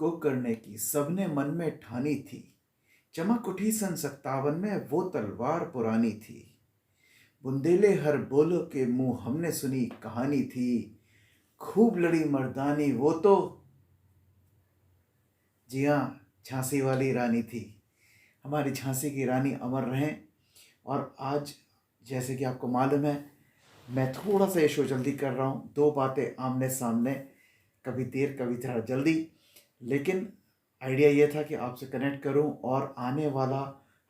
को करने की सबने मन में ठानी थी। चमक उठी सन 57 में वो तलवार पुरानी थी। बुंदेले हर बोलो के मुंह हमने सुनी कहानी थी। खूब लड़ी मर्दानी वो तो, जी हाँ, झांसी वाली रानी थी। हमारी झांसी की रानी अमर रहें। और आज जैसे कि आपको मालूम है, मैं थोड़ा सा ये शो जल्दी कर रहा हूँ, दो बातें आमने सामने, कभी देर कभी थोड़ा जल्दी। लेकिन आइडिया ये था कि आपसे कनेक्ट करूं, और आने वाला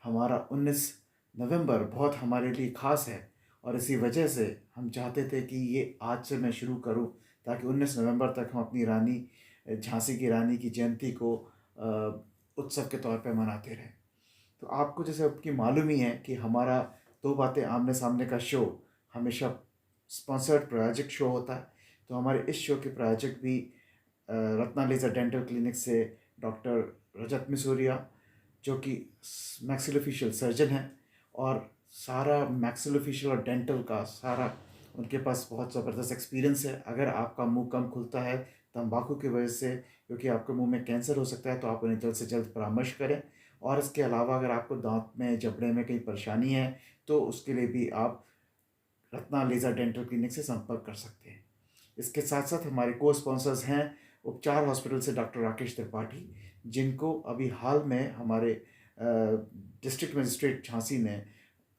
हमारा 19 नवंबर बहुत हमारे लिए ख़ास है। और इसी वजह से हम चाहते थे कि ये आज से मैं शुरू करूं, ताकि 19 नवंबर तक हम अपनी रानी, झांसी की रानी की जयंती को उत्सव के तौर पे मनाते रहें। तो आपको जैसे आपकी मालूम ही है कि हमारा दो बातें आमने सामने का शो हमेशा स्पॉन्सर्ड प्रायोजक शो होता है। तो हमारे इस शो के प्रायोजक भी रत्ना लेज़र डेंटल क्लिनिक से डॉक्टर रजत मिसूरिया, जो कि मैक्सिलोफेशियल सर्जन हैं, और सारा मैक्सिलोफेशियल और डेंटल का सारा उनके पास बहुत ज़बरदस्त एक्सपीरियंस है। अगर आपका मुंह कम खुलता है तंबाकू की वजह से, क्योंकि आपके मुंह में कैंसर हो सकता है, तो आप उन्हें जल्द से जल्द परामर्श करें। और इसके अलावा अगर आपको दांत में, जबड़े में कहीं परेशानी है, तो उसके लिए भी आप रत्ना लेज़र डेंटल क्लिनिक से संपर्क कर सकते हैं। इसके साथ साथ हमारे को स्पॉन्सर्स हैं उपचार हॉस्पिटल से डॉक्टर राकेश त्रिपाठी, जिनको अभी हाल में हमारे डिस्ट्रिक्ट मजिस्ट्रेट झांसी ने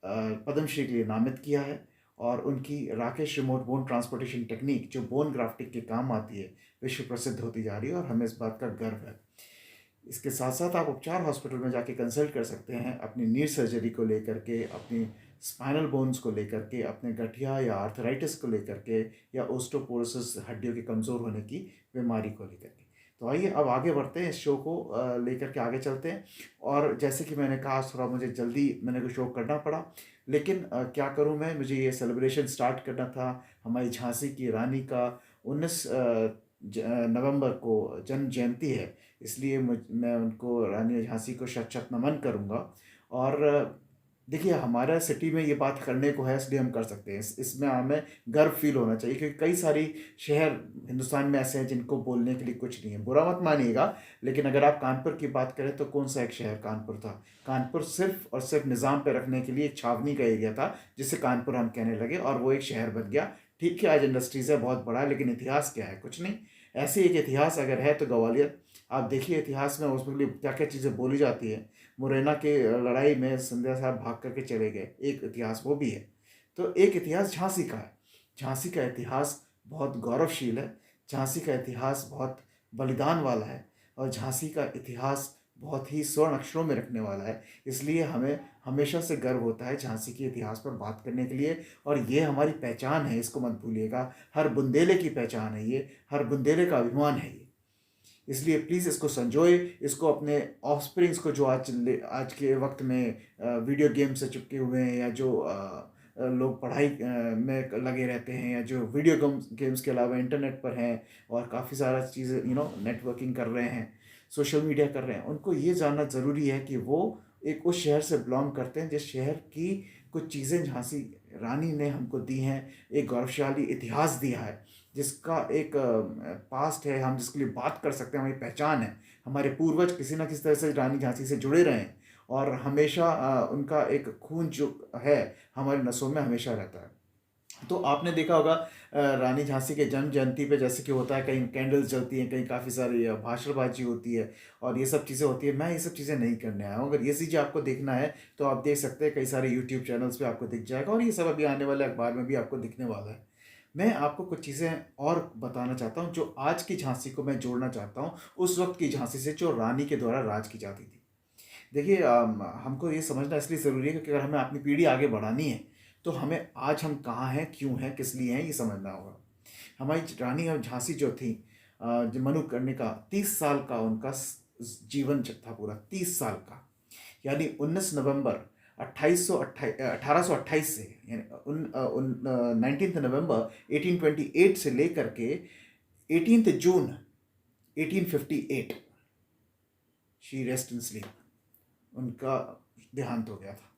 पद्मश्री के लिए नामित किया है। और उनकी Rakesh remote bone transportation technique, जो बोन ग्राफ्टिंग के काम आती है, विश्व प्रसिद्ध होती जा रही है, और हमें इस बात का गर्व है। इसके साथ साथ आप उपचार हॉस्पिटल में जाके कंसल्ट कर सकते हैं अपनी नी सर्जरी को लेकर के, अपनी स्पाइनल बोन्स को लेकर के, अपने गठिया या आर्थराइटिस को लेकर के, या ओस्टोपोरोसिस हड्डियों के कमज़ोर होने की बीमारी को लेकर के। तो आइए अब आगे बढ़ते हैं, इस शो को लेकर के आगे चलते हैं। और जैसे कि मैंने कहा, थोड़ा मुझे जल्दी मैंने को शो करना पड़ा, लेकिन क्या करूं मैं, मुझे ये सेलिब्रेशन स्टार्ट करना था। हमारी झांसी की रानी का 19 नवंबर को जन्म जयंती है, इसलिए मैं उनको, रानी झांसी को शत शत नमन करूँगा। और देखिए, हमारा सिटी में ये बात करने को है, इसलिए हम कर सकते हैं। इसमें हमें गर्व फील होना चाहिए, क्योंकि कई सारी शहर हिंदुस्तान में ऐसे हैं जिनको बोलने के लिए कुछ नहीं है। बुरा मत मानिएगा, लेकिन अगर आप कानपुर की बात करें तो कौन सा एक शहर कानपुर था? कानपुर सिर्फ और सिर्फ निज़ाम पे रखने के लिए एक छावनी का एरिया था, जिसे कानपुर हम कहने लगे, और वो एक शहर बन गया। ठीक है, आज इंडस्ट्रीज है, बहुत बड़ा है, लेकिन इतिहास क्या है? कुछ नहीं। ऐसे एक इतिहास अगर है तो ग्वालियर। आप देखिए इतिहास में उसमें लिए क्या क्या चीज़ें बोली जाती है। मुरैना के लड़ाई में संध्या साहब भाग करके चले गए, एक इतिहास वो भी है। तो एक इतिहास झांसी का है। झांसी का इतिहास बहुत गौरवशील है। झांसी का इतिहास बहुत बलिदान वाला है, और झांसी का इतिहास बहुत ही स्वर्ण अक्षरों में रखने वाला है। इसलिए हमें हमेशा से गर्व होता है झांसी के इतिहास पर बात करने के लिए। और ये हमारी पहचान है, इसको मत भूलिएगा। हर बुंदेले की पहचान है ये, हर बुंदेले का अभिमान है ये। इसलिए प्लीज़ इसको संजोए, इसको अपने ऑफस्प्रिंग्स को, जो आज के वक्त में वीडियो गेम से चिपके हुए हैं, या जो लोग पढ़ाई में लगे रहते हैं, या जो वीडियो गेम्स के अलावा इंटरनेट पर हैं, और काफ़ी सारा चीज़ें नेटवर्किंग कर रहे हैं, सोशल मीडिया कर रहे हैं, उनको ये जानना ज़रूरी है कि वो एक उस शहर से बिलोंग करते हैं जिस शहर की कुछ चीज़ें झांसी रानी ने हमको दी हैं, एक गौरवशाली इतिहास दिया है, जिसका एक पास्ट है, हम जिसके लिए बात कर सकते हैं, हमारी पहचान है। हमारे पूर्वज किसी ना किसी तरह से रानी झांसी से जुड़े रहे हैं, और हमेशा उनका एक खून जो है हमारे नसों में हमेशा रहता है। तो आपने देखा होगा रानी झांसी के जन्म जयंती पे जैसे कि होता है, कहीं कैंडल्स जलती हैं, कहीं काफ़ी सारी भाषणबाजी होती है, और ये सब चीज़ें होती है। मैं ये सब चीज़ें नहीं करने आया हूँ। अगर ये चीज़ें आपको देखना है तो आप देख सकते हैं, कई सारे यूट्यूब चैनल्स पे आपको दिख जाएगा, और ये सब अभी आने वाले अखबार में भी आपको दिखने वाला है। मैं आपको कुछ चीज़ें और बताना चाहता हूँ, जो आज की झांसी को मैं जोड़ना चाहता हूँ उस वक्त की झांसी से, जो रानी के द्वारा राज की जाती थी। देखिए, हमको ये समझना इसलिए ज़रूरी है, क्योंकि अगर हमें अपनी पीढ़ी आगे बढ़ानी है, तो हमें आज हम कहाँ हैं, क्यों हैं, किस लिए हैं, ये समझना होगा। हमारी रानी और झांसी जो थी, जो मनु करने का 30 साल का उनका जीवन था, पूरा 30 साल का। यानी 19 नवंबर 1828 से, यानी 19 नवंबर 1828 से लेकर के 18 जून 1858, शी रेस्ट इन स्लीप, उनका देहांत हो गया था।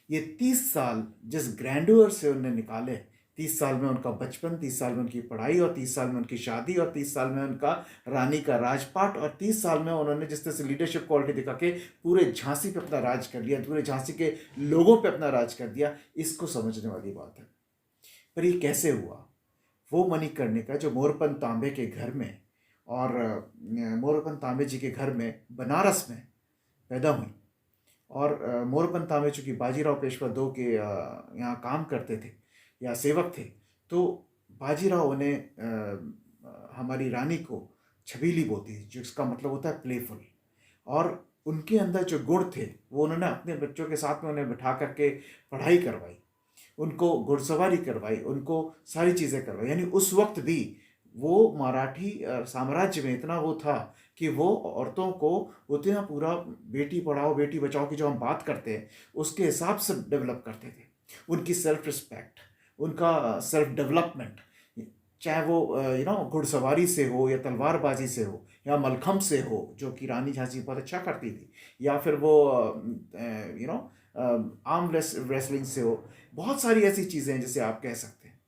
ये 30 साल जिस ग्रैंडोर से उन्होंने निकाले, 30 साल में उनका बचपन, 30 साल में उनकी पढ़ाई, और 30 साल में उनकी शादी, और 30 साल में उनका रानी का राजपाट, और 30 साल में उन्होंने जिस तरह से लीडरशिप क्वालिटी दिखा के पूरे झांसी पे अपना राज कर लिया, पूरे झांसी के लोगों पे अपना राज कर दिया, इसको समझने वाली बात है। पर ये कैसे हुआ? वो मणिकर्णिका जो मोरपन तांबे के घर में और मोरपन तांबे जी के घर में बनारस में पैदा हुई, और मोरपन तांबे चूँकि बाजीराव पेशवा दो के यहाँ काम करते थे या सेवक थे, तो बाजीराव ने हमारी रानी को छबीली बोलती थी, जिसका मतलब होता है प्लेफुल, और उनके अंदर जो गुण थे वो उन्होंने अपने बच्चों के साथ में उन्हें बिठा करके पढ़ाई करवाई, उनको घुड़सवारी करवाई, उनको सारी चीज़ें करवाई। यानी उस वक्त भी वो मराठी साम्राज्य में इतना वो था कि वो औरतों को उतना पूरा बेटी पढ़ाओ बेटी बचाओ की जो हम बात करते हैं उसके हिसाब से डेवलप करते थे। उनकी सेल्फ रिस्पेक्ट, उनका सेल्फ डेवलपमेंट, चाहे वो घुड़सवारी से हो या तलवारबाजी से हो या मलखम से हो, जो कि रानी झांसी बहुत अच्छा करती थी, या फिर वो आर्म रेसलिंग से हो, बहुत सारी ऐसी चीज़ें हैं जिसे आप कह सकते हैं,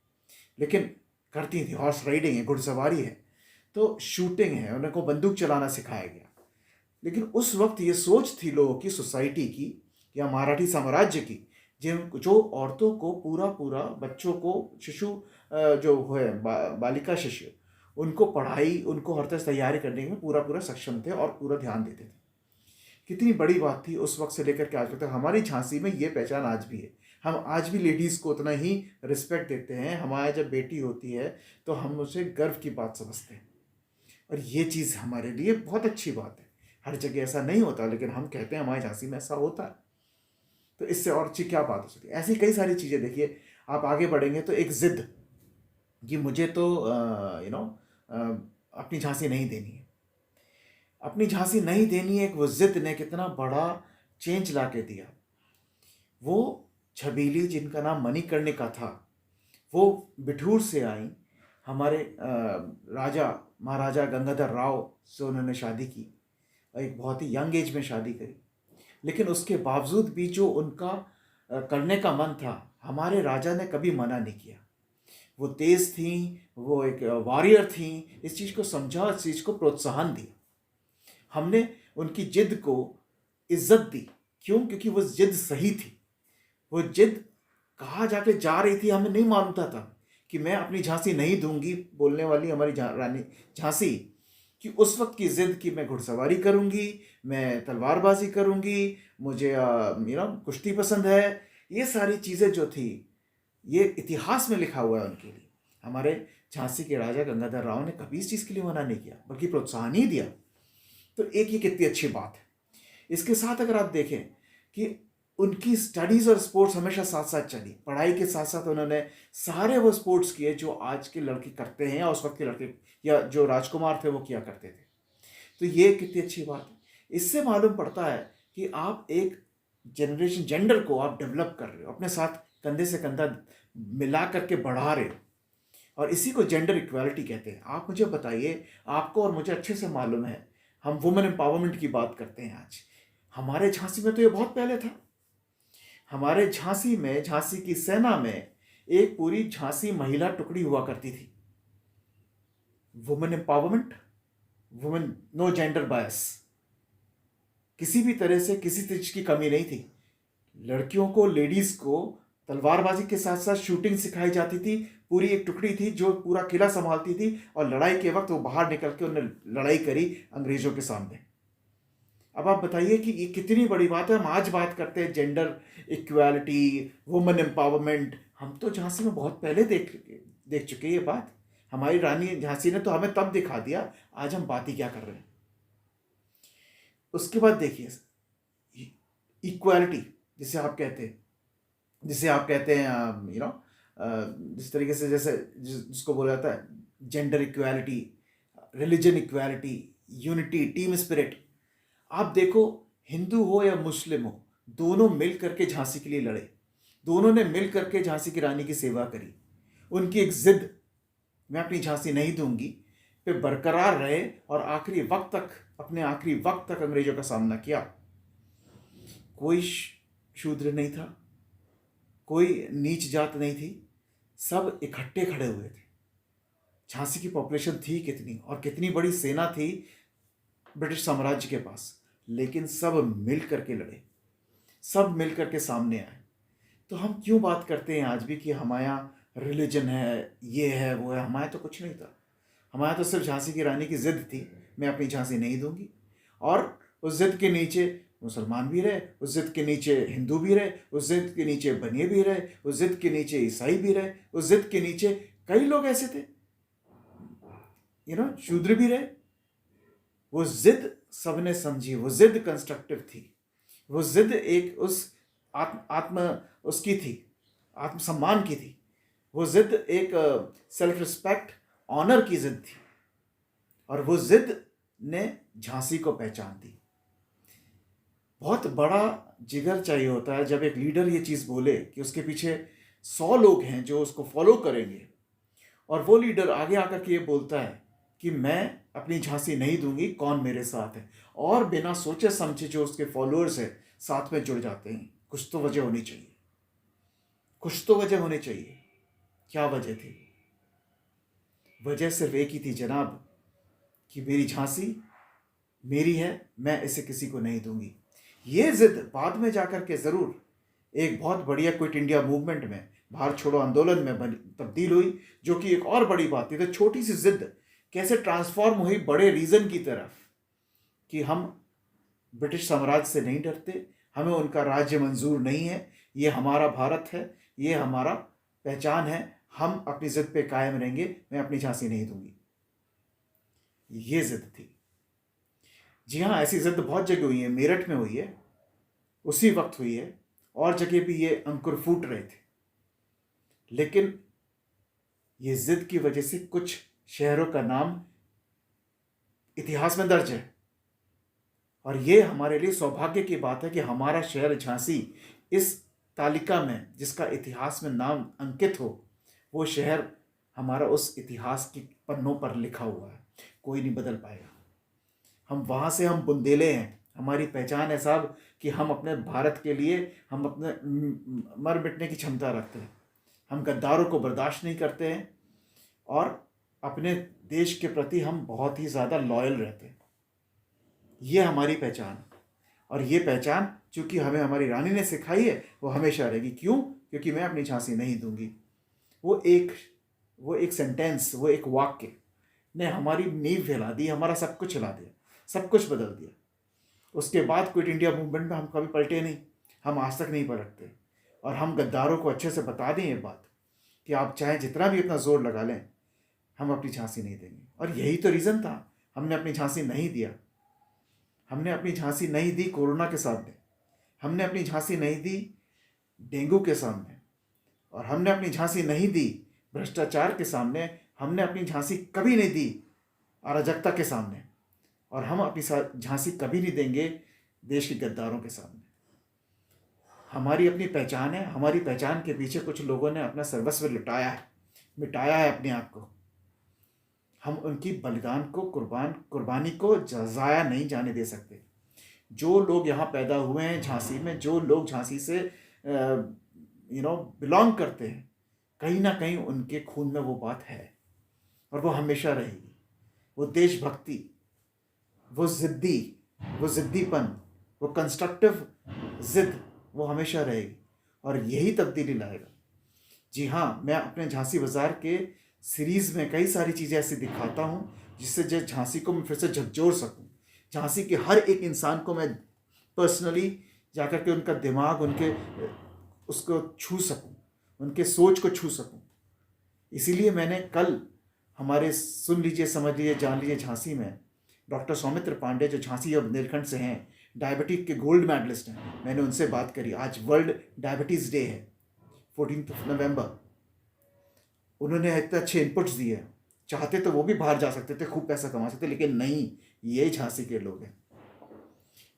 लेकिन करती थी। हॉर्स राइडिंग है, घुड़सवारी है, तो शूटिंग है, उनको बंदूक चलाना सिखाया गया। लेकिन उस वक्त ये सोच थी लोगों की, सोसाइटी की या मराठी साम्राज्य की, जो औरतों को पूरा बच्चों को, शिशु जो है बालिका शिशु, उनको पढ़ाई, उनको हर तरह से तैयारी करने में पूरा सक्षम थे और पूरा ध्यान देते थे। कितनी बड़ी बात थी उस वक्त से लेकर के आज तक। हमारी झांसी में ये पहचान आज भी है, हम आज भी लेडीज़ को उतना ही रिस्पेक्ट देते हैं। हमारे जब बेटी होती है तो हम उसे गर्व की बात समझते हैं, और ये चीज़ हमारे लिए बहुत अच्छी बात है। हर जगह ऐसा नहीं होता, लेकिन हम कहते हैं हमारी झांसी में ऐसा होता है, तो इससे और अच्छी क्या बात हो सकती है। ऐसी कई सारी चीज़ें। देखिए, आप आगे बढ़ेंगे तो एक ज़िद्द कि मुझे तो अपनी झांसी नहीं देनी है, अपनी झांसी नहीं देनी है, एक वो ज़िद्द ने कितना बड़ा चेंज ला के दिया। वो छबीली जिनका नाम मणिकर्णिका था, वो बिठूर से आई, हमारे राजा महाराजा गंगाधर राव से उन्होंने शादी की, एक बहुत ही यंग एज में शादी करी, लेकिन उसके बावजूद भी जो उनका करने का मन था, हमारे राजा ने कभी मना नहीं किया। वो तेज़ थी, वो एक वॉरियर थी, इस चीज़ को समझा, इस चीज़ को प्रोत्साहन दिया। हमने उनकी जिद को इज्जत दी। क्यों? क्योंकि वो जिद सही थी। वो जिद कहाँ जाके जा रही थी हमें नहीं मालूम था कि मैं अपनी झांसी नहीं दूंगी, बोलने वाली हमारी रानी झांसी कि उस वक्त की जिद कि मैं घुड़सवारी करूंगी, मैं तलवारबाजी करूंगी, मुझे कुश्ती पसंद है, ये सारी चीज़ें जो थी ये इतिहास में लिखा हुआ है उनके लिए। हमारे झांसी के राजा गंगाधर राव ने कभी इस चीज़ के लिए मना नहीं किया, बल्कि प्रोत्साहन ही दिया। तो एक ये कितनी अच्छी बात है। इसके साथ अगर आप देखें कि उनकी स्टडीज़ और स्पोर्ट्स हमेशा साथ साथ चली। पढ़ाई के साथ साथ उन्होंने सारे वो स्पोर्ट्स किए जो आज के लड़के करते हैं या उस वक्त के लड़के या जो राजकुमार थे वो किया करते थे। तो ये कितनी अच्छी बात है। इससे मालूम पड़ता है कि आप एक जनरेशन, जेंडर को आप डेवलप कर रहे हो, अपने साथ कंधे से कंधा मिला करके बढ़ा रहे हो, और इसी को जेंडर इक्वालिटी कहते हैं। आप मुझे बताइए, आपको और मुझे अच्छे से मालूम है, हम वुमेन एम्पावरमेंट की बात करते हैं आज। हमारे झांसी में तो ये बहुत पहले था। हमारे झांसी में, झांसी की सेना में एक पूरी झांसी महिला टुकड़ी हुआ करती थी। Women empowerment, women, no gender bias, किसी भी तरह से किसी चीज की कमी नहीं थी। लड़कियों को, लेडीज को तलवारबाजी के साथ साथ शूटिंग सिखाई जाती थी। पूरी एक टुकड़ी थी जो पूरा किला संभालती थी, और लड़ाई के वक्त वो बाहर निकल के उन्होंने लड़ाई करी अंग्रेजों के सामने। अब आप बताइए कि ये कितनी बड़ी बात है। हम आज बात करते हैं जेंडर इक्वालिटी, वुमेन एम्पावरमेंट। हम तो झांसी में बहुत पहले देख चुके ये बात। हमारी रानी झांसी ने तो हमें तब दिखा दिया, आज हम बात ही क्या कर रहे हैं। उसके बाद देखिए इक्वालिटी जिसे आप कहते हैं, जिस तरीके से, जैसे जिसको बोला जाता है gender equality, religion equality, unity, team spirit. आप देखो, हिंदू हो या मुस्लिम हो, दोनों मिल करके झांसी के लिए लड़े, दोनों ने मिल करके झांसी की रानी की सेवा करी। उनकी एक जिद, मैं अपनी झांसी नहीं दूंगी, पे बरकरार रहे, और आखिरी वक्त तक, अपने आखिरी वक्त तक अंग्रेजों का सामना किया। कोई शूद्र नहीं था, कोई नीच जात नहीं थी, सब इकट्ठे खड़े हुए थे। झांसी की पॉपुलेशन थी कितनी और कितनी बड़ी सेना थी ब्रिटिश साम्राज्य के पास, लेकिन सब मिल करके लड़े, सब मिल करके सामने आए। तो हम क्यों बात करते हैं आज भी कि हमारे यहाँ रिलीजन है, ये है, वो है? हमारे तो कुछ नहीं था। हमारे तो सिर्फ झांसी की रानी की जिद थी, मैं अपनी झांसी नहीं दूंगी। और उस जिद के नीचे मुसलमान भी रहे, उस जिद के नीचे हिंदू भी रहे, उस जिद के नीचे बनिए भी रहे, उस जिद के नीचे ईसाई भी रहे, उस जिद के नीचे कई लोग ऐसे थे, शूद्र भी रहे। वो जिद सबने समझी, वो जिद कंस्ट्रक्टिव थी, वो जिद एक उस आत्म उसकी थी, आत्मसम्मान की थी। वो जिद एक सेल्फ रिस्पेक्ट, ऑनर की जिद थी। और वो जिद ने झांसी को पहचान दी। बहुत बड़ा जिगर चाहिए होता है जब एक लीडर ये चीज़ बोले कि उसके पीछे 100 लोग हैं जो उसको फॉलो करेंगे, और वो लीडर आगे आकर के ये बोलता है कि मैं अपनी झांसी नहीं दूंगी, कौन मेरे साथ है, और बिना सोचे समझे जो उसके फॉलोअर्स है साथ में जुड़ जाते हैं। कुछ तो वजह होनी चाहिए, कुछ तो वजह होनी चाहिए। क्या वजह थी? वजह सिर्फ एक ही थी जनाब, कि मेरी झांसी मेरी है, मैं इसे किसी को नहीं दूंगी। ये जिद बाद में जाकर के ज़रूर एक बहुत बढ़िया क्विट इंडिया मूवमेंट में, भारत छोड़ो आंदोलन में तब्दील हुई, जो कि एक और बड़ी बात थी। तो छोटी सी जिद कैसे ट्रांसफॉर्म हुई बड़े रीजन की तरफ, कि हम ब्रिटिश साम्राज्य से नहीं डरते, हमें उनका राज्य मंजूर नहीं है, ये हमारा भारत है, ये हमारा पहचान है, हम अपनी जिद पे कायम रहेंगे, मैं अपनी झांसी नहीं दूंगी। ये जिद थी। जी हाँ, ऐसी जिद बहुत जगह हुई है, मेरठ में हुई है, उसी वक्त हुई है, और जगह भी ये अंकुर फूट रहे थे। लेकिन ये जिद की वजह से कुछ शहरों का नाम इतिहास में दर्ज है, और ये हमारे लिए सौभाग्य की बात है कि हमारा शहर झांसी इस तालिका में, जिसका इतिहास में नाम अंकित हो, वो शहर हमारा उस इतिहास के पन्नों पर लिखा हुआ है, कोई नहीं बदल पाएगा। हम वहाँ से, हम बुंदेले हैं, हमारी पहचान है साहब कि हम अपने भारत के लिए, हम अपने मर मिटने की क्षमता रखते हैं, हम गद्दारों को बर्दाश्त नहीं करते हैं, और अपने देश के प्रति हम बहुत ही ज़्यादा लॉयल रहते हैं। ये हमारी पहचान, और ये पहचान चूँकि हमें हमारी रानी ने सिखाई है, वो हमेशा रहेगी। क्यों? क्योंकि मैं अपनी झांसी नहीं दूंगी। वो एक सेंटेंस, वो एक वाक्य ने हमारी नींव हिला दी, हमारा सब कुछ हिला दिया, सब कुछ बदल दिया। उसके बाद क्विट इंडिया मूवमेंट में हम कभी पलटे नहीं, हम आज तक नहीं पलटते। और हम गद्दारों को अच्छे से बता दें ये बात कि आप चाहे जितना भी अपना जोर लगा लें, हम अपनी झांसी नहीं देंगे। और यही तो रीज़न था, हमने अपनी झांसी नहीं दिया। हमने अपनी झांसी नहीं दी कोरोना के सामने, हमने अपनी झांसी नहीं दी डेंगू के सामने, और हमने अपनी झांसी नहीं दी भ्रष्टाचार के सामने, हमने अपनी झांसी कभी नहीं दी अराजकता के सामने, और हम अपनी झांसी कभी नहीं देंगे देश के गद्दारों के सामने। हमारी अपनी पहचान है, हमारी पहचान के पीछे कुछ लोगों ने अपना सर्वस्व लुटाया है, मिटाया है अपने आप को। हम उनकी बलिदान को, कुर्बानी को ज़ाया नहीं जाने दे सकते। जो लोग यहाँ पैदा हुए हैं झांसी में, जो लोग झांसी से बिलोंग करते हैं, कहीं ना कहीं उनके खून में वो बात है, और वो हमेशा रहेगी। वो देशभक्ति, वो जिद्दीपन, वो कंस्ट्रक्टिव जिद, वो हमेशा रहेगी, और यही तब्दीली लाएगा। जी हाँ, मैं अपने झांसी बाज़ार के सीरीज़ में कई सारी चीज़ें ऐसी दिखाता हूँ जिससे जो झांसी को मैं फिर से झकझोर सकूँ। झांसी के हर एक इंसान को मैं पर्सनली जाकर के उनका दिमाग, उसको छू सकूँ, उनके सोच को छू सकूँ। इसीलिए मैंने कल हमारे, सुन लीजिए, समझ लीजिए, जान लीजिए, झांसी में डॉक्टर सौमित्र पांडे, जो झांसी और बुंदेलखंड से हैं, डायबिटीज के गोल्ड मेडलिस्ट हैं, मैंने उनसे बात करी। आज वर्ल्ड डायबिटीज़ डे है, 14 नवंबर। उन्होंने इतने अच्छे इनपुट्स दिए, चाहते तो वो भी बाहर जा सकते थे, खूब पैसा कमा सकते, लेकिन नहीं, ये झांसी के लोग हैं।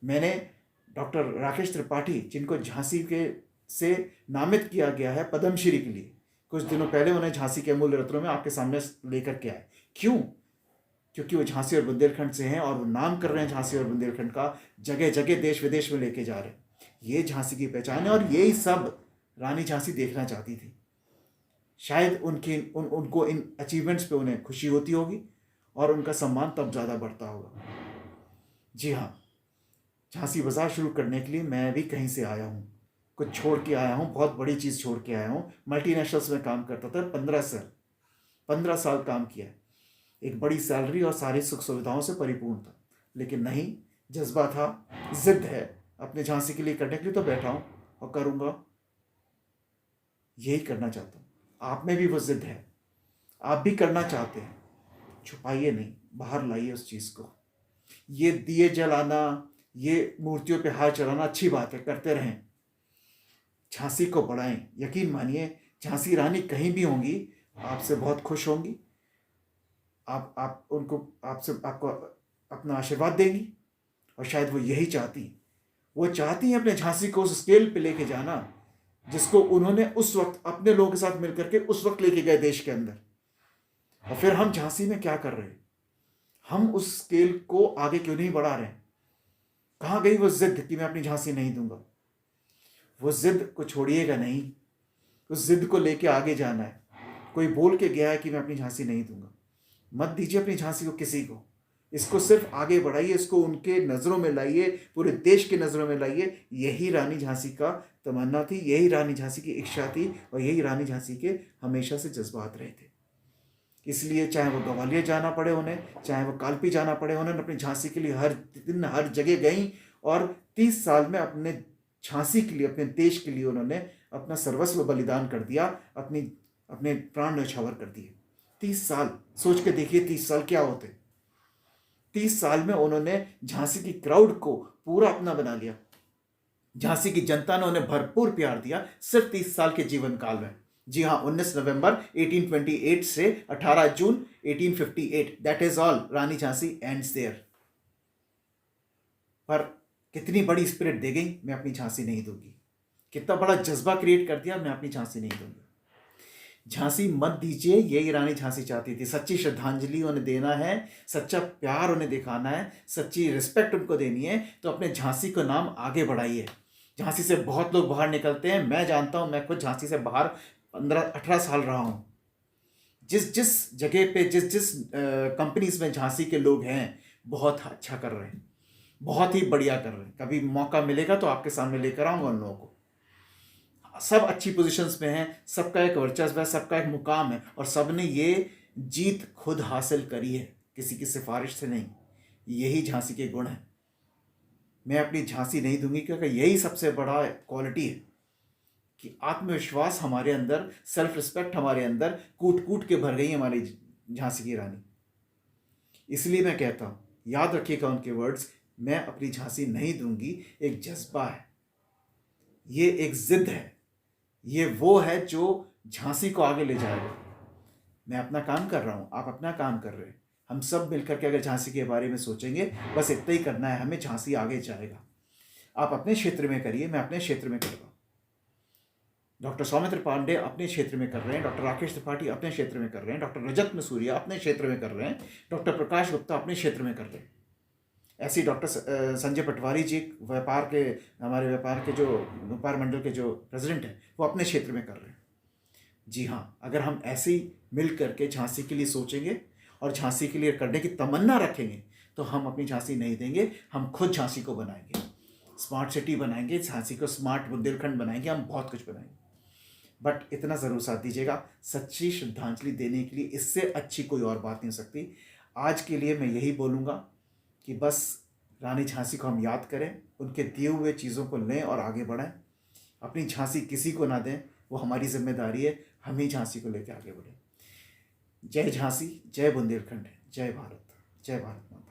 मैंने डॉक्टर राकेश त्रिपाठी, जिनको झांसी के से नामित किया गया है पद्मश्री के लिए, कुछ दिनों पहले उन्हें झांसी के अमूल्य रत्नों में आपके सामने लेकर के आए। क्यों? क्योंकि वो झांसी और बुंदेलखंड से हैं, और वो नाम कर रहे हैं झांसी और बुंदेलखंड का, जगह जगह देश विदेश में लेके जा रहे हैं। ये झांसी की पहचान है, और यही सब रानी झांसी देखना चाहती थी। शायद उनको इन अचीवमेंट्स पे उन्हें खुशी होती होगी और उनका सम्मान तब ज़्यादा बढ़ता होगा। जी हाँ, झांसी बाज़ार शुरू करने के लिए मैं भी कहीं से आया हूँ, कुछ छोड़ के आया हूँ, बहुत बड़ी चीज़ छोड़ के आया हूँ। मल्टीनेशनल्स में काम करता था, 15 साल काम किया, एक बड़ी सैलरी और सारी सुख सुविधाओं से परिपूर्ण था। लेकिन नहीं, जज्बा था, जिद है, अपने झांसी के लिए करने के लिए तो बैठा हूँ और करूँगा, यही करना चाहता हूँ। आप में भी वो जिद है, आप भी करना चाहते हैं, छुपाइए नहीं, बाहर लाइए उस चीज़ को। ये दिए जलाना, ये मूर्तियों पे हाथ चढ़ाना अच्छी बात है, करते रहें, झांसी को बढ़ाएं। यकीन मानिए, झांसी रानी कहीं भी होंगी आपसे बहुत खुश होंगी, आप उनको आपको अपना आशीर्वाद देंगी। और शायद वो यही चाहती हैं, वो चाहती हैं अपने झांसी को उस स्केल पे लेके जाना जिसको उन्होंने उस वक्त अपने लोगों के साथ मिलकर के उस वक्त लेके गए देश के अंदर। और फिर हम झांसी में क्या कर रहे हैं? हम उस स्केल को आगे क्यों नहीं बढ़ा रहे हैं? कहाँ गई वो जिद कि मैं अपनी झांसी नहीं दूंगा? वो जिद को छोड़िएगा नहीं, उस जिद को लेके आगे जाना है। कोई बोल के गया है कि मैं अपनी झांसी नहीं दूंगा, मत दीजिए अपनी झांसी को किसी को। इसको सिर्फ आगे बढ़ाइए, इसको उनके नज़रों में लाइए, पूरे देश के नज़रों में लाइए। यही रानी झांसी का तमन्ना थी, यही रानी झांसी की इच्छा थी और यही रानी झांसी के हमेशा से जज्बात रहे थे। इसलिए चाहे वो ग्वालियर जाना पड़े उन्हें, चाहे वो कालपी जाना पड़े, उन्होंने अपनी झांसी के लिए हर दिन हर जगह गई और 30 साल में अपने झांसी के लिए, अपने देश के लिए उन्होंने अपना सर्वस्व बलिदान कर दिया, अपने प्राण न्यौछावर कर दिए। 30 साल सोच के देखिए, 30 साल क्या होते। 30 साल में उन्होंने झांसी की क्राउड को पूरा अपना बना लिया। झांसी की जनता ने उन्हें भरपूर प्यार दिया सिर्फ 30 साल के जीवन काल में। जी हाँ, 19 नवंबर 1828 से 18 जून 1858, that is all. Rani Jhansi ends there. पर कितनी बड़ी स्पिरिट दे गई, मैं अपनी झांसी नहीं दूंगी। कितना बड़ा जज्बा क्रिएट कर दिया, मैं अपनी झांसी नहीं दूंगी। झांसी मत दीजिए, यही रानी झांसी चाहती थी। सच्ची श्रद्धांजलि उन्हें देना है, सच्चा प्यार उन्हें दिखाना है, सच्ची रिस्पेक्ट उनको देनी है, तो अपने झांसी को नाम आगे बढ़ाइए। झांसी से बहुत लोग बाहर निकलते हैं, मैं जानता हूं, मैं खुद झांसी से बाहर 15-18 साल रहा हूं। जिस जिस जगह पे, जिस जिस कंपनीज में झांसी के लोग हैं, बहुत अच्छा कर रहे हैं, बहुत ही बढ़िया कर रहे हैं। कभी मौका मिलेगा तो आपके सामने लेकर आऊंगा उन लोगों को। सब अच्छी पोजीशंस में हैं, सबका एक वर्चस्व है, सबका एक मुकाम है और सब ने ये जीत खुद हासिल करी है, किसी की सिफारिश से नहीं। यही झांसी के गुण हैं। मैं अपनी झांसी नहीं दूंगी क्योंकि यही सबसे बड़ा क्वालिटी है कि आत्मविश्वास हमारे अंदर, सेल्फ रिस्पेक्ट हमारे अंदर कूट कूट के भर गई हमारी झांसी की रानी। इसलिए मैं कहता हूँ, याद रखिएगा उनके वर्ड्स, मैं अपनी झांसी नहीं दूंगी एक जज्बा है, ये एक जिद है, ये वो है जो झांसी को आगे ले जाएगा। मैं अपना काम कर रहा हूँ, आप अपना काम कर रहे हैं, हम सब मिलकर के अगर झांसी के बारे में सोचेंगे, बस इतना ही करना है हमें, झांसी आगे जाएगा। आप अपने क्षेत्र में करिए, मैं अपने क्षेत्र में करूँगा। डॉक्टर सौमित्र पांडे अपने क्षेत्र में कर रहे हैं, डॉक्टर राकेश त्रिपाठी अपने क्षेत्र में कर रहे हैं, डॉक्टर रजत मसूरिया अपने क्षेत्र में कर रहे हैं, डॉक्टर प्रकाश गुप्ता अपने क्षेत्र में कर रहे हैं। ऐसी डॉक्टर संजय पटवारी जी हमारे व्यापार के जो व्यापार मंडल के जो प्रेसिडेंट हैं, वो अपने क्षेत्र में कर रहे हैं। जी हाँ, अगर हम ऐसे ही मिल करके झांसी के लिए सोचेंगे और झांसी के लिए करने की तमन्ना रखेंगे, तो हम अपनी झांसी नहीं देंगे, हम खुद झांसी को बनाएंगे, स्मार्ट सिटी बनाएंगे, झांसी को स्मार्ट बुंदेलखंड बनाएंगे, हम बहुत कुछ बनाएंगे। बट इतना ज़रूर साथ दीजिएगा, सच्ची श्रद्धांजलि देने के लिए इससे अच्छी कोई और बात नहीं हो सकती। आज के लिए मैं यही बोलूँगा कि बस रानी झांसी को हम याद करें, उनके दिए हुए चीज़ों को लें और आगे बढ़ें। अपनी झांसी किसी को ना दें, वो हमारी जिम्मेदारी है, हम ही झांसी को लेकर आगे बढ़ें। जय झांसी, जय बुंदेलखंड, जय भारत, जय भारत माता।